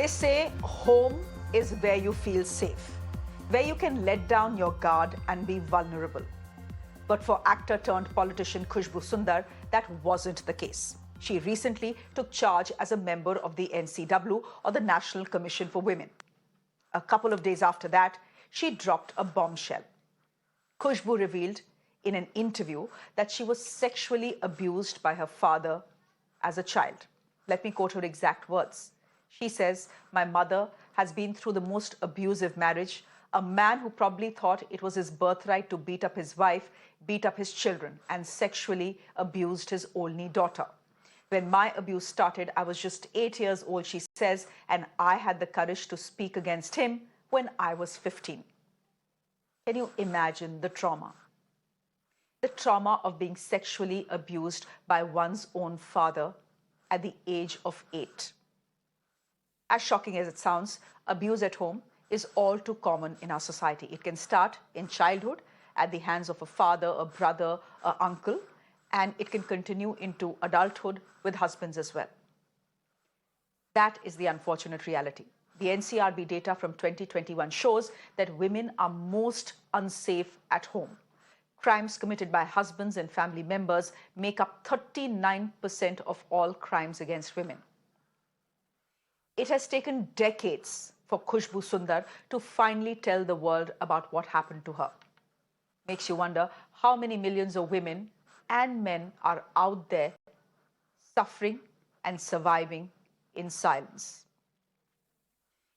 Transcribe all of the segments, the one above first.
They say home is where you feel safe, where you can let down your guard and be vulnerable. But for actor turned politician Khushbu Sundar, that wasn't the case. She recently took charge as a member of the NCW, or the National Commission for Women. A couple of days after that, she dropped a bombshell. Khushbu revealed in an interview that she was sexually abused by her father as a child. Let me quote her exact words. She says, "My mother has been through the most abusive marriage. A man who probably thought it was his birthright to beat up his wife, beat up his children, and sexually abused his only daughter. When my abuse started, I was just 8 years old," she says, "and I had the courage to speak against him when I was 15. Can you imagine the trauma? The trauma of being sexually abused by one's own father at the age of 8. As shocking as it sounds, abuse at home is all too common in our society. It can start in childhood at the hands of a father, a brother, an uncle, and it can continue into adulthood with husbands as well. That is the unfortunate reality. The NCRB data from 2021 shows that women are most unsafe at home. Crimes committed by husbands and family members make up 39% of all crimes against women. It has taken decades for Khushbu Sundar to finally tell the world about what happened to her. Makes you wonder how many millions of women and men are out there suffering and surviving in silence.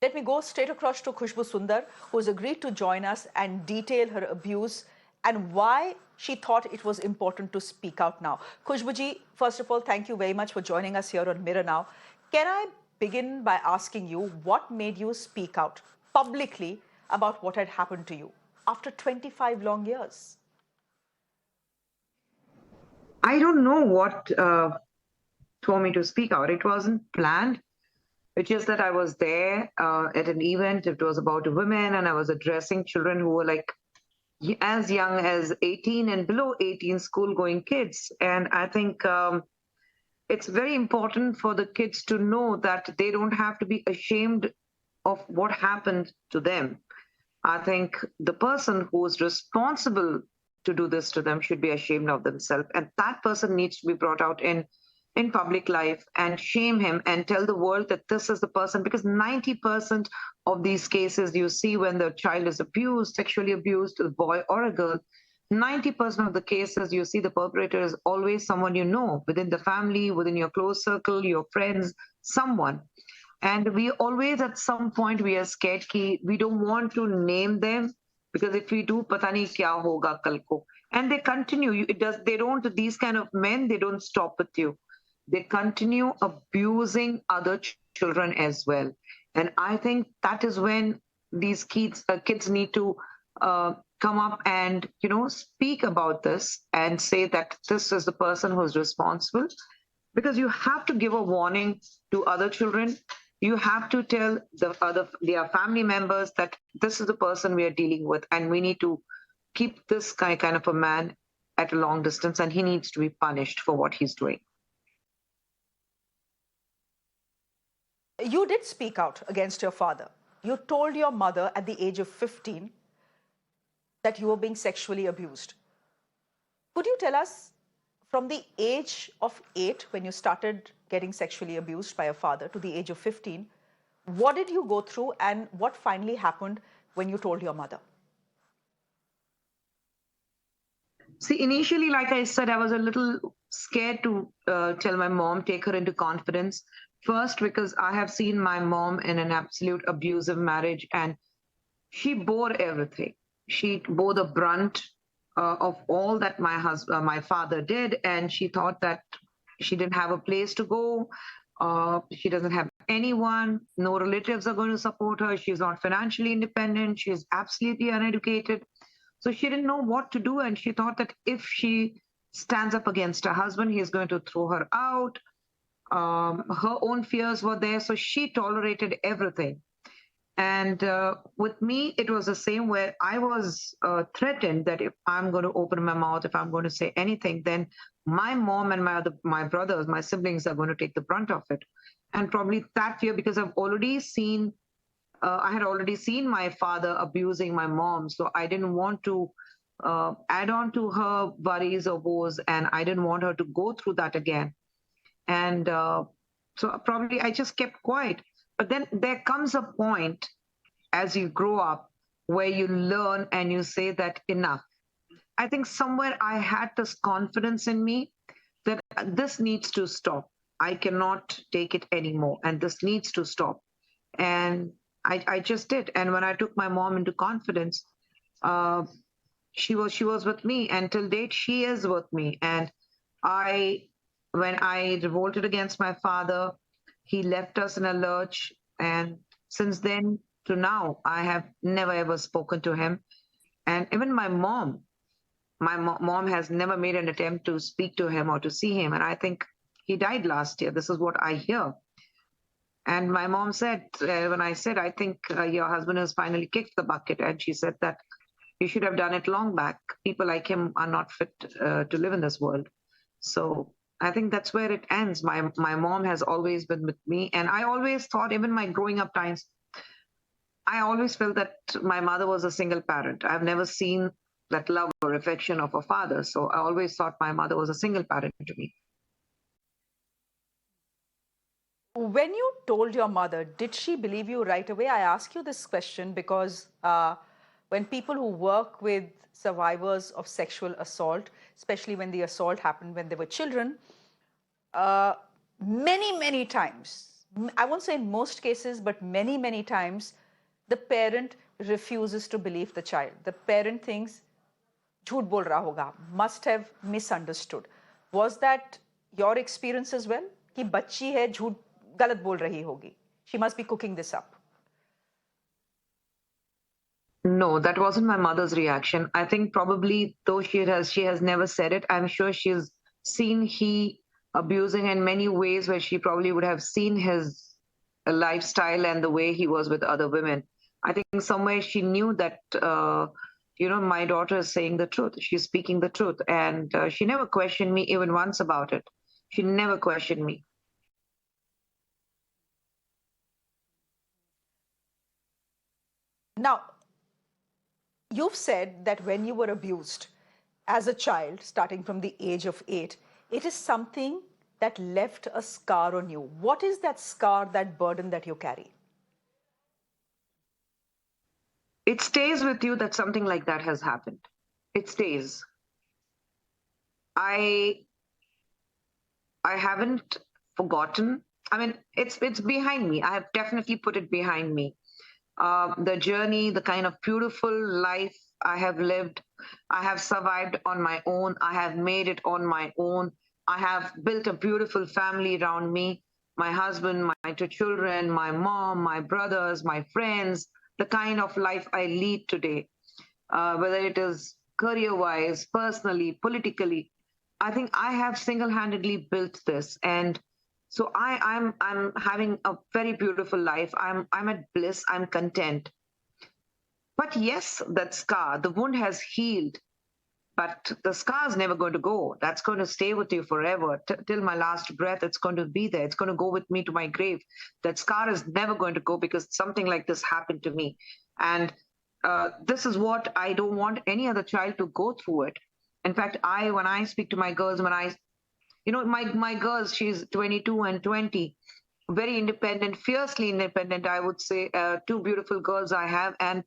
Let me go straight across to Khushbu Sundar, who has agreed to join us and detail her abuse and why she thought it was important to speak out now. Khushbu ji, first of all, thank you very much for joining us here on Mirror Now. Can I begin by asking you what made you speak out publicly about what had happened to you after 25 long years? I don't know what told me to speak out. It wasn't planned. It's just that I was there at an event. It was about women, and I was addressing children who were like as young as 18 and below 18 school-going kids. And I think it's very important for the kids to know that they don't have to be ashamed of what happened to them. I think the person who is responsible to do this to them should be ashamed of themselves. And that person needs to be brought out in public life and shame him and tell the world that this is the person, because 90% of these cases you see when the child is abused, sexually abused, a boy or a girl, 90% of the cases you see the perpetrator is always someone you know within the family, within your close circle, your friends, someone. And we always at some point we are scared ki we don't want to name them, because if we do, pata nahi kya hoga kal ko. And they continue. They don't, these kind of men, they don't stop with you. They continue abusing other children as well. And I think that is when these kids need to come up and speak about this and say that this is the person who is responsible, because you have to give a warning to other children. You have to tell their family members that this is the person we are dealing with, and we need to keep this kind of a man at a long distance, and he needs to be punished for what he's doing. You did speak out against your father. You told your mother at the age of 15 that you were being sexually abused. Could you tell us, from the age of 8, when you started getting sexually abused by your father, to the age of 15, what did you go through and what finally happened when you told your mother? See, initially, like I said, I was a little scared to tell my mom, take her into confidence. First, because I have seen my mom in an absolute abusive marriage, and she bore everything. She bore the brunt of all that my father did, and she thought that she didn't have a place to go. She doesn't have anyone. No relatives are going to support her. She's not financially independent. She's absolutely uneducated. So she didn't know what to do, and she thought that if she stands up against her husband, he's going to throw her out. Her own fears were there, so she tolerated everything. And with me, it was the same, where I was threatened that if I'm going to open my mouth, if I'm going to say anything, then my mom and my brothers, my siblings are going to take the brunt of it. And probably that fear, because I had already seen my father abusing my mom. So I didn't want to add on to her worries or woes, and I didn't want her to go through that again. And so probably I just kept quiet. But then there comes a point as you grow up where you learn and you say that enough. I think somewhere I had this confidence in me that this needs to stop. I cannot take it anymore, and this needs to stop. And I just did. And when I took my mom into confidence, uh, she was with me, and till date she is with me. And I, when I revolted against my father, he left us in a lurch, and since then to now, I have never ever spoken to him. And even my mom has never made an attempt to speak to him or to see him. And I think he died last year. This is what I hear. And my mom said, when I said, I think your husband has finally kicked the bucket, and she said that you should have done it long back. People like him are not fit to live in this world. So I think that's where it ends. My mom has always been with me, and I always thought, even my growing up times, I always felt that my mother was a single parent. I've never seen that love or affection of a father. So I always thought my mother was a single parent to me. When you told your mother, did she believe you right away? I ask you this question because when people who work with survivors of sexual assault, especially when the assault happened when they were children, uh, many times, I won't say in most cases, but many times, the parent refuses to believe the child. The parent thinks झूठ बोल रहा होगा, must have misunderstood. Was that your experience as well? कि बच्ची है झूठ गलत बोल रही होगी. She must be cooking this up. No, that wasn't my mother's reaction. I think probably, though she has never said it, I'm sure she's seen he abusing in many ways, where she probably would have seen his lifestyle and the way he was with other women. I think somewhere she knew that my daughter is saying the truth. She's speaking the truth, and she never questioned me even once about it. She never questioned me. Now, you've said that when you were abused as a child, starting from the age of 8, it is something that left a scar on you. What is that scar, that burden that you carry? It stays with you that something like that has happened. It stays. I I haven't forgotten. I mean, it's behind me. I have definitely put it behind me. The journey, the kind of beautiful life I have lived, I have survived on my own. I have made it on my own. I have built a beautiful family around me. My husband, my two children, my mom, my brothers, my friends, the kind of life I lead today, whether it is career wise, personally, politically. I think I have single-handedly built this, and so I'm having a very beautiful life. I'm at bliss. I'm content. But yes, that scar, the wound has healed, but the scar is never going to go. That's going to stay with you forever. Till my last breath, it's going to be there. It's going to go with me to my grave. That scar is never going to go, because something like this happened to me. And this is what I don't want any other child to go through it. In fact, when I speak to my girls, my girls, she's 22 and 20, very independent, fiercely independent, I would say. Two beautiful girls I have, and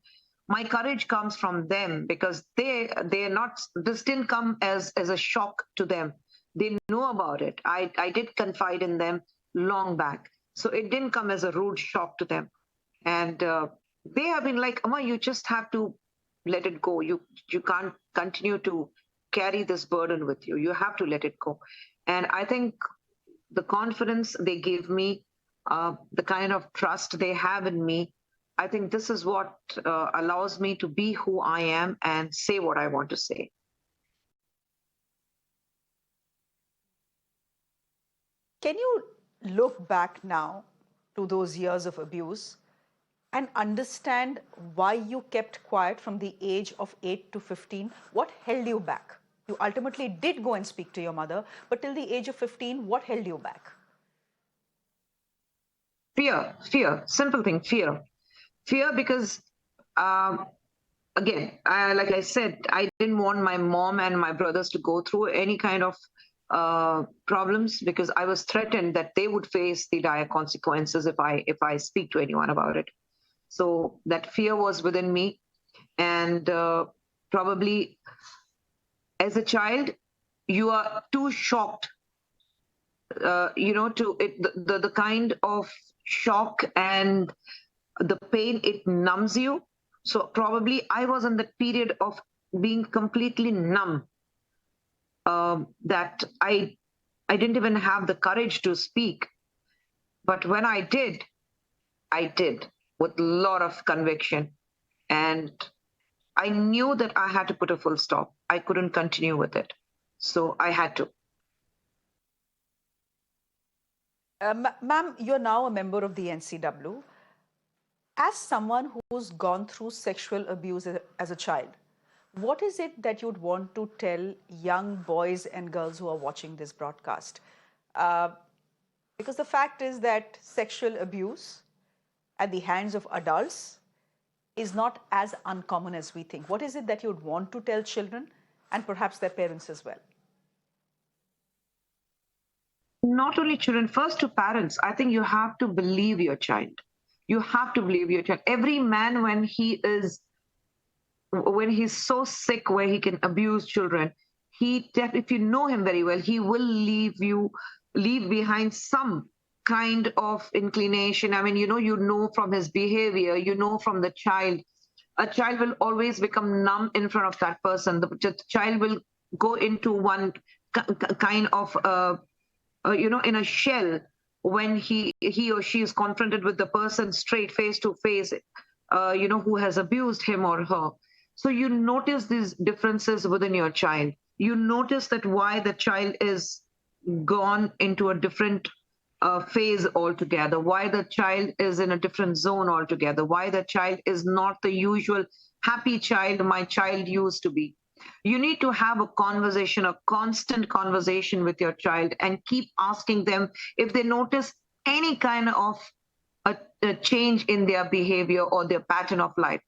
my courage comes from them, because they're not, this didn't come as a shock to them. They know about it. I did confide in them long back, so it didn't come as a rude shock to them. And they have been like, Amma, you just have to let it go. You can't continue to carry this burden with you. You have to let it go. And I think the confidence they give me, the kind of trust they have in me, I think this is what allows me to be who I am and say what I want to say. Can you look back now to those years of abuse and understand why you kept quiet from the age of 8 to 15. What held you back? You ultimately did go and speak to your mother, but till the age of 15, what held you back? Fear, simple thing, fear because um, again, like I said, I didn't want my mom and my brothers to go through any kind of problems because I was threatened that they would face the dire consequences if I speak to anyone about it. So that fear was within me, and probably as a child, you are too shocked, to it, the kind of shock and the pain, it numbs you. So probably I was in that period of being completely numb, that I didn't even have the courage to speak. But when I did with a lot of conviction, and I knew that I had to put a full stop. I couldn't continue with it, so I had to. Ma'am, you're now a member of the NCW. As someone who's gone through sexual abuse as a child, what is it that you'd want to tell young boys and girls who are watching this broadcast? Uh, because the fact is that sexual abuse at the hands of adults is not as uncommon as we think. What is it that you'd want to tell children and perhaps their parents as well? Not only children, first to parents, I think you have to believe your child. You have to believe your child. Every man, when he's so sick where he can abuse children, if you know him very well, he will leave behind some kind of inclination. I mean, you know from his behavior, you know from the child. A child will always become numb in front of that person. The child will go into one kind of in a shell when he or she is confronted with the person straight face to face, who has abused him or her. So you notice these differences within your child. You notice that why the child is gone into a different phase altogether, why the child is in a different zone altogether, why the child is not the usual happy child my child used to be. You need to have a conversation, a constant conversation with your child, and keep asking them if they notice any kind of a change in their behavior or their pattern of life.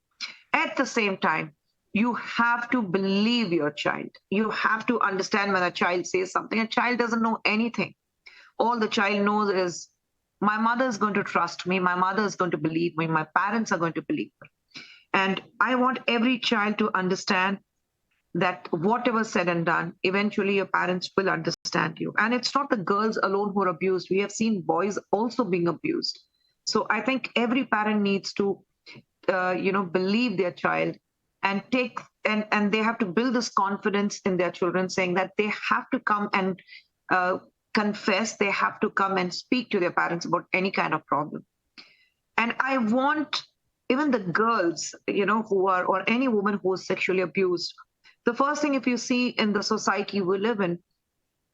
At the same time, you have to believe your child. You have to understand when a child says something. A child doesn't know anything. All the child knows is my mother is going to trust me, my mother is going to believe me, my parents are going to believe me. And I want every child to understand that whatever said and done, eventually your parents will understand you. And it's not the girls alone who are abused. We have seen boys also being abused. So I think every parent needs to, believe their child and and they have to build this confidence in their children, saying that they have to come and confess, they have to come and speak to their parents about any kind of problem. And I want even the girls, who are, or any woman who is sexually abused, the first thing, if you see in the society we live in,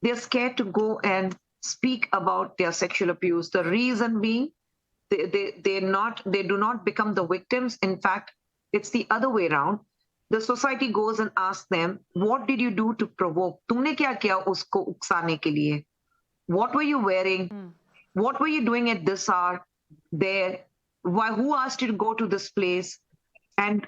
they're scared to go and speak about their sexual abuse. The reason being, they do not become the victims. In fact, it's the other way around. The society goes and asks them, what did you do to provoke? तुमने क्या किया उसको उकसाने के लिए? What were you wearing? What were you doing at this hour there? Why? Who asked you to go to this place? And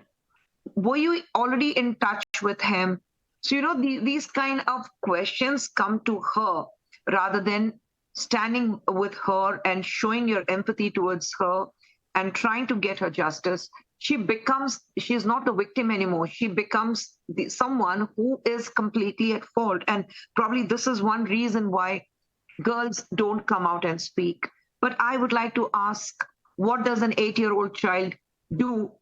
were you already in touch with him? So, these kind of questions come to her rather than standing with her and showing your empathy towards her and trying to get her justice. She's not the victim anymore. She becomes someone who is completely at fault. And probably this is one reason why girls don't come out and speak. But I would like to ask, what does an 8-year-old child do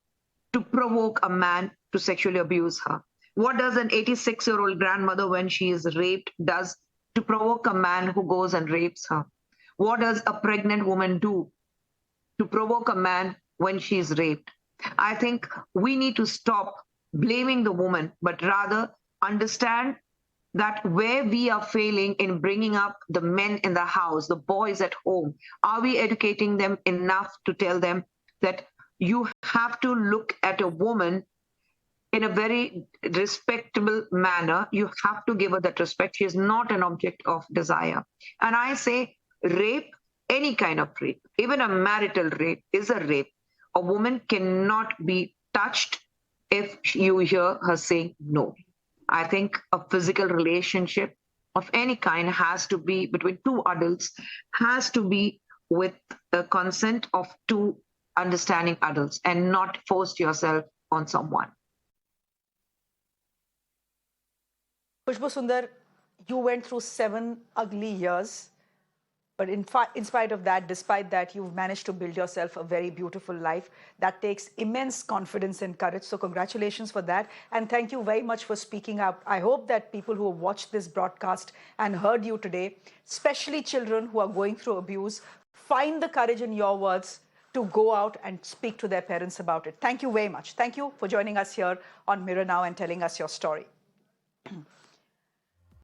to provoke a man to sexually abuse her? What does an 86-year-old grandmother, when she is raped, does to provoke a man who goes and rapes her? What does a pregnant woman do to provoke a man when she is raped? I think we need to stop blaming the woman, but rather understand that where we are failing in bringing up the men in the house, the boys at home, are we educating them enough to tell them that you have to look at a woman in a very respectable manner. You have to give her that respect. She is not an object of desire. And I say, rape, any kind of rape, even a marital rape, is a rape. A woman cannot be touched if you hear her saying no. I think a physical relationship of any kind has to be between two adults, has to be with the consent of two understanding adults, and not forced yourself on someone. Khushbu Sundar, you went through 7 ugly years, but in spite of that, despite that, you've managed to build yourself a very beautiful life. That takes immense confidence and courage. So congratulations for that. And thank you very much for speaking up. I hope that people who have watched this broadcast and heard you today, especially children who are going through abuse, find the courage in your words to go out and speak to their parents about it. Thank you very much. Thank you for joining us here on Mirror Now and telling us your story.